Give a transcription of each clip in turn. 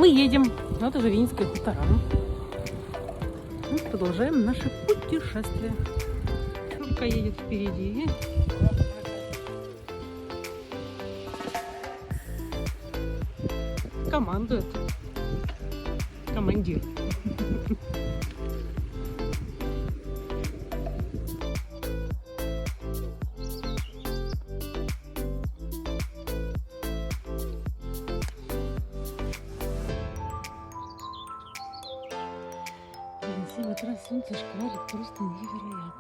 мы едем. Вот уже Винницкая хутора. Мы продолжаем наше путешествие. Шурка едет впереди. Командует. Командир. В 7 утра солнце шкварит просто невероятно.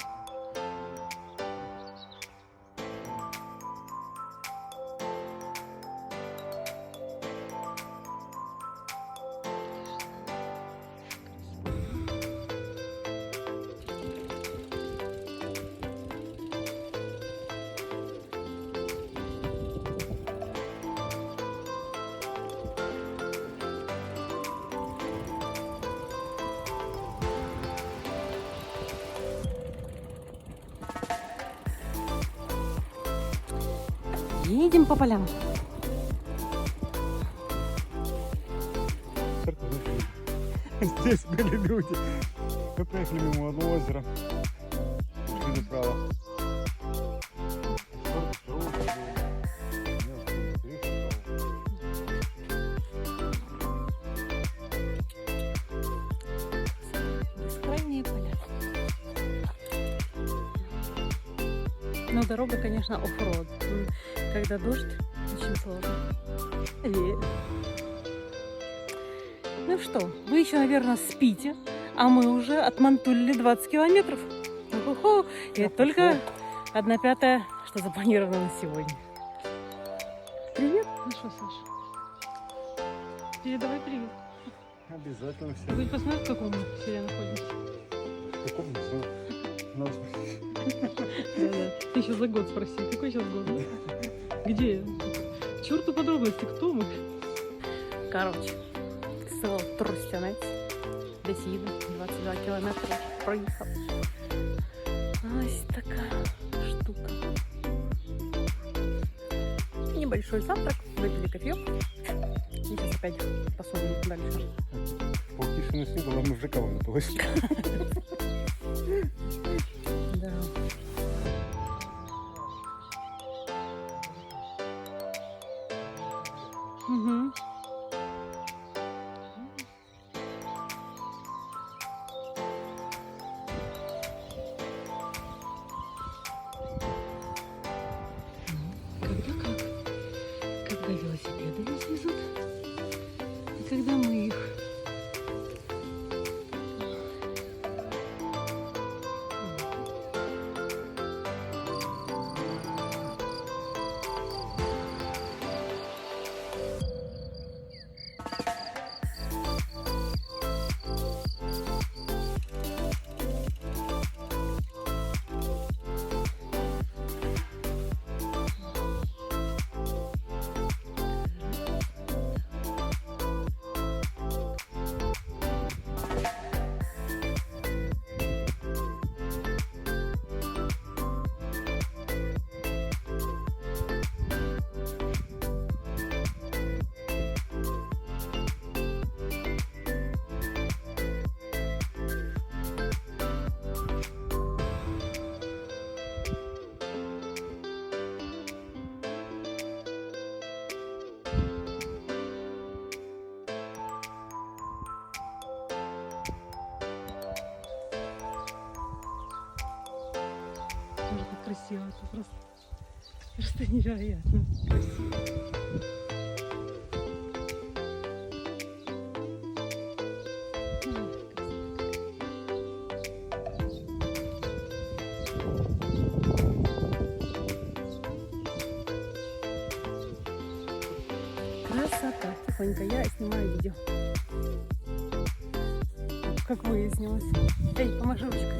Едем по полям. Здесь были люди. Мы проехали мимо одного озера. Шли направо. Бескрайние поля. Но дорога, конечно, оффроуд. Когда дождь, очень сложно. Ну что, вы еще, наверное, спите, а мы уже отмантулили 20 километров. Уху-ху. И это только 1/5, что запланировано на сегодня. Привет. Ну что, Саша? Передавай привет. Обязательно все. Вы посмотрите, в каком мы селе находимся. В каком месте? Да-да. Ты еще за год спроси. Какой сейчас год? Где? К черту подробности, кто мы? Короче, село Тростянець. Десь їду, 22 кілометри проїхав. Ось така штука. Небольшой завтрак, выпили кофеек. И сейчас опять посмотрим дальше. Полтишины сидела, мы в ЖК напилась. Да. Угу. Когда велосипеды нас везут, и когда мы их. Красиво, это просто невероятно красиво. Красота. Тихонько я снимаю видео. Как выяснилось. Эй, помаши ручкой.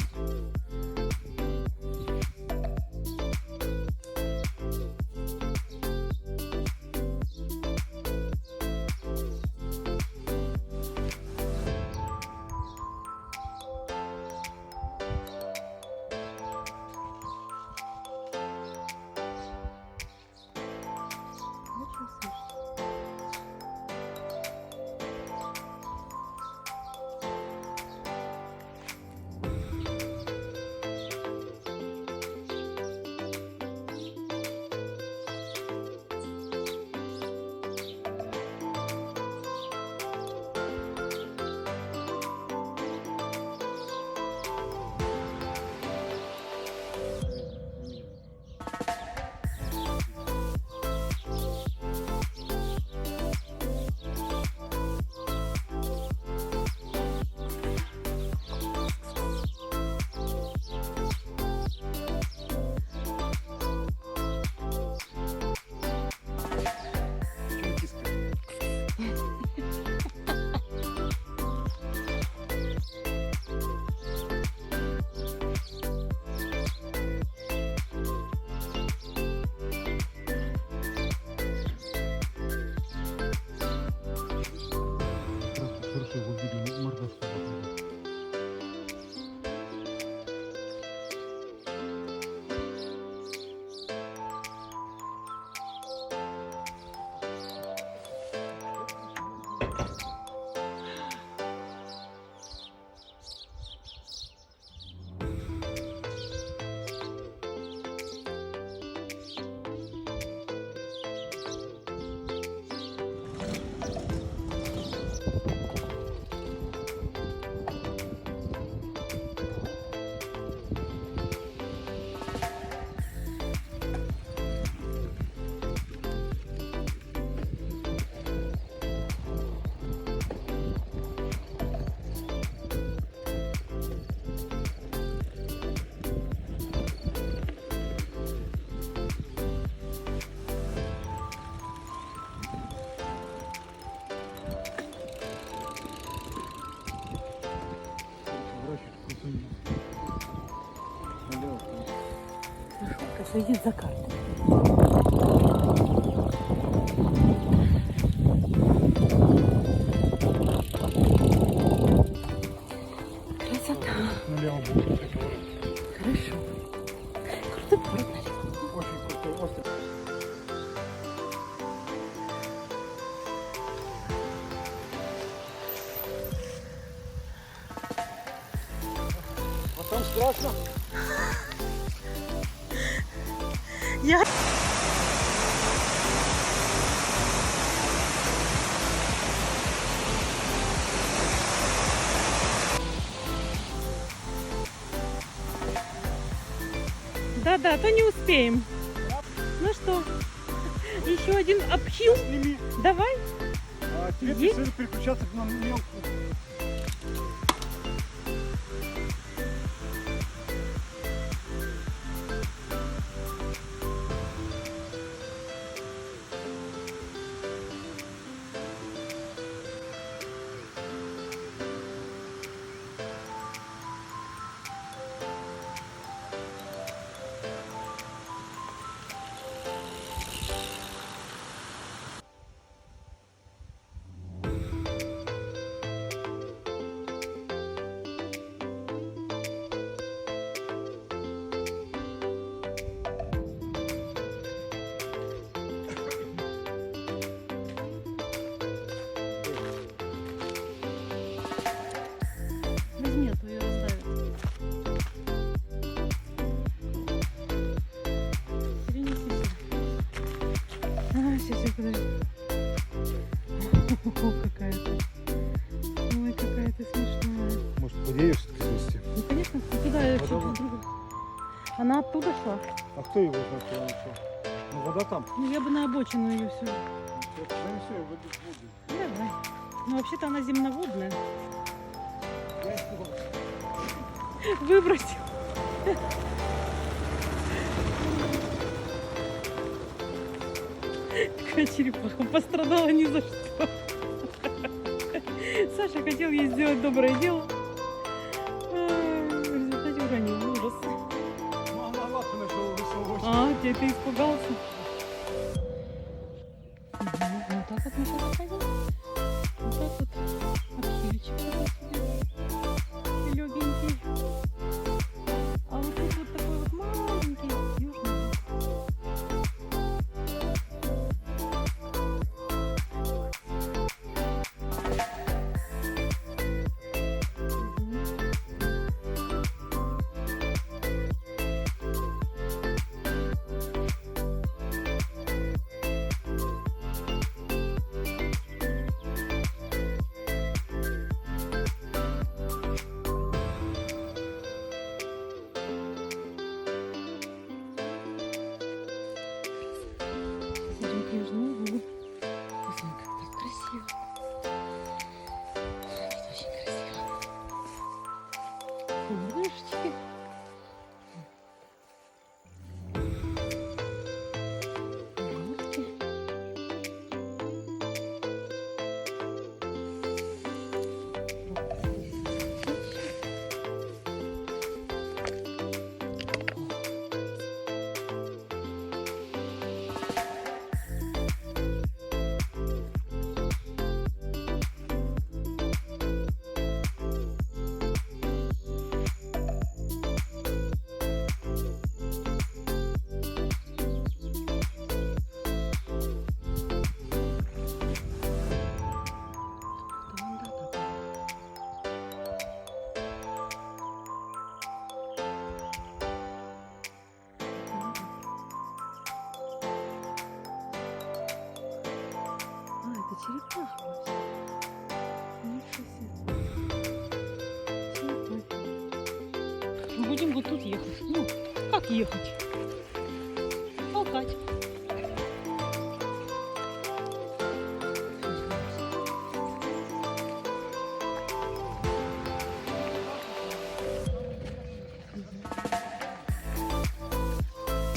следит за картой. Красота. Налево будет. Хорошо. Крутой поворот налево. Очень крутой остров. Вот там страшно. Я... Да-да, а то не успеем. Ну что, еще один обхил. Сними. Давай. А тебе Есть? придется переключаться на мелкую. Возьми, а то ее раздавит. Перенеси. Сейчас, подожди. О, какая ты. Ой, какая ты смешная. Может, поделишься снести? Ну, конечно, куда я Вода вон. Она оттуда шла. А кто его знает, куда он шел? Ну, вода там. Ну, я бы на обочину ее все. Я занесу ее в эту воду. Давай. Ну, вообще-то она земноводная. Выбросил. Такая черепаха пострадала ни за что. Саша хотел ей сделать доброе дело. В результате уронил. Ужас. Ну, она лапы начала высовывать. А, ты испугался? Ну так вот мы сейчас ходим. Вот так вот. Обхильчик легенький. А вот тут вот такой вот маленький Южный Буг. Идем к Южному Бугу. Посмотрим, как тут красиво. Тут очень красиво. Солнышечки. Горки. Это черепаха вообще. Ничего себе. Будем вот тут ехать. Ну, как ехать? Толкать.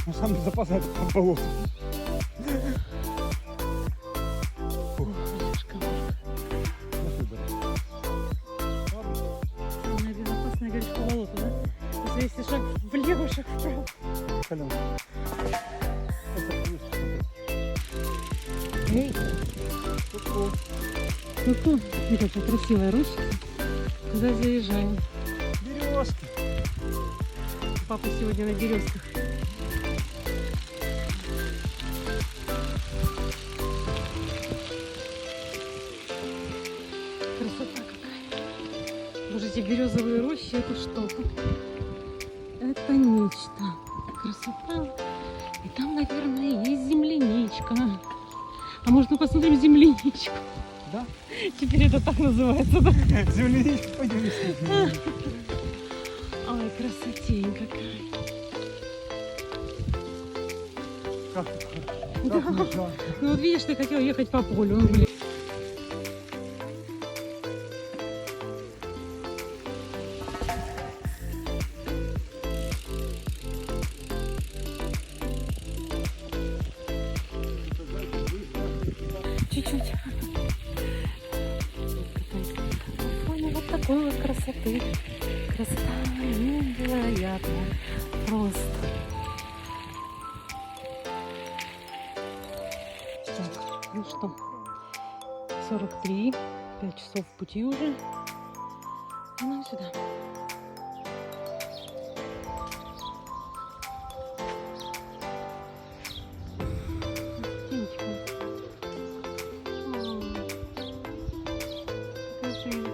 Ну, сам безопасно это под болото. Самое безопасное, говоришь, по болоту, да? Если шаг влево, шаг вправо. Проехали. Эй, ну то, видите, какая красивая рощица. Туда заезжаем. Березки. Папа сегодня на березках. Красота какая. Боже, эти березовые рощи, это что-то. Это нечто. Красота. И там, наверное, есть земляничка. А может, мы посмотрим земляничку? Да? Теперь это так называется, да? Земляничку пойдем искать. Ой, красотень какая. Как Да. мне жарко. Ну вот видишь, ты хотел ехать по полю. Ну, блин. Чуть-чуть. На фоне вот такой вот красоты. Красота невероятная. Просто. Так, ну что, 43, 5 часов в пути уже. И нам сюда. Птенчик. О, покажи.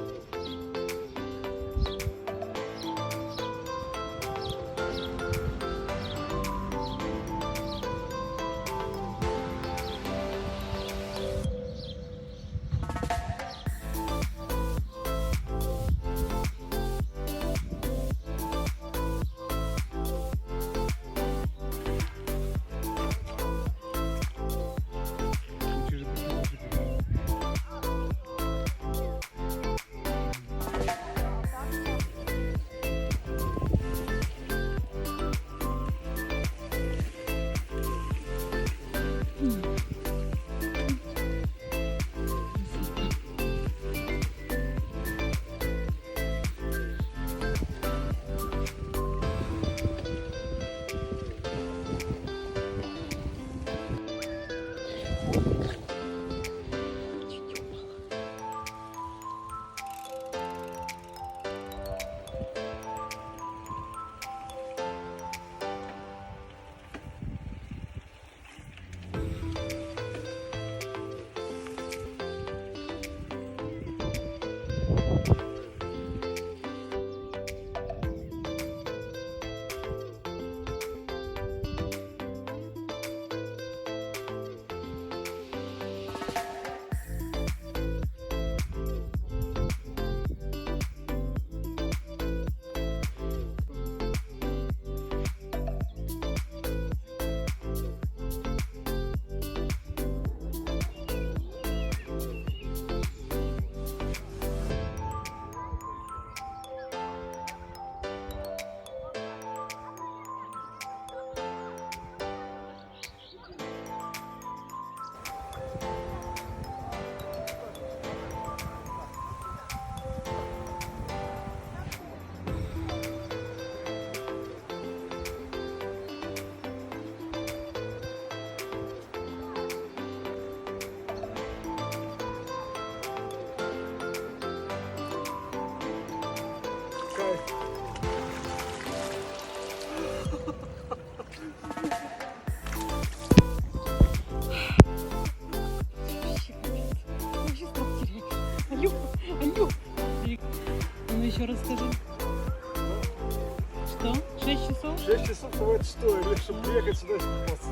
Ну еще расскажи. Что? 6 часов? 6 часов бывает что, или чтобы приехать сюда и купаться.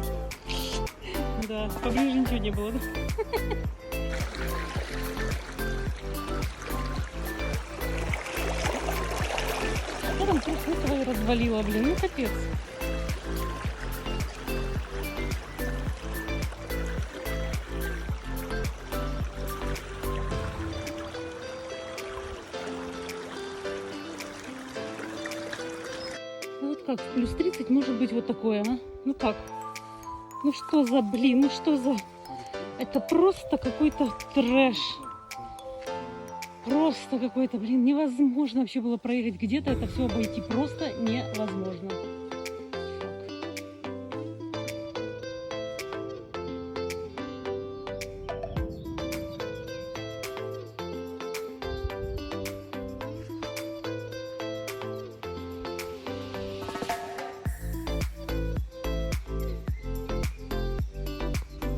Да, поближе ничего не было, да? Что там трубку твою развалила, блин? Ну капец. Ну вот как, в плюс 30 может быть вот такое, а? Ну как? Ну что за, блин, ну что за... Это просто какой-то трэш. Просто какой-то, блин, невозможно вообще было проехать где-то, это все обойти просто невозможно.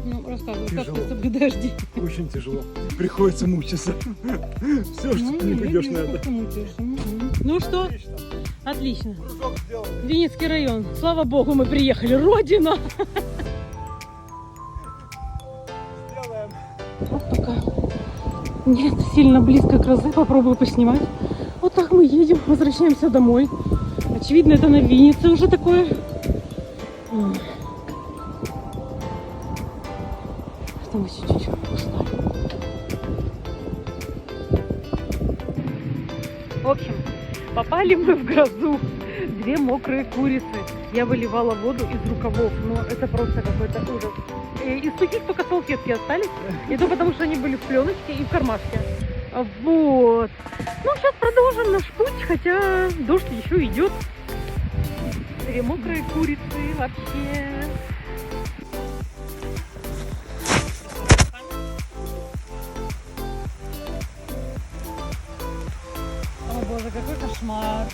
Ну, рассказывай, как Тяжело. ты соблюдаешь день? Очень тяжело. Приходится мучиться. Все, что ты не придешь на это. Ну что, Отлично. отлично. Кружок сделал. Винницкий район. Слава богу, мы приехали. Родина! Сделаем. Вот пока нет сильно близко к грозы, попробую поснимать. Вот так мы едем, возвращаемся домой. Очевидно, это на Виннице уже такое. Что мы чуть-чуть устали. В общем, попали мы в грозу. Две мокрые курицы. Я выливала воду из рукавов, но это просто какой-то ужас. Из сухих только салфетки остались. И то потому, что они были в пленочке и в кармашке. Вот. Ну, сейчас продолжим наш путь, хотя дождь еще идет. Две мокрые курицы вообще. О боже, какой кошмар.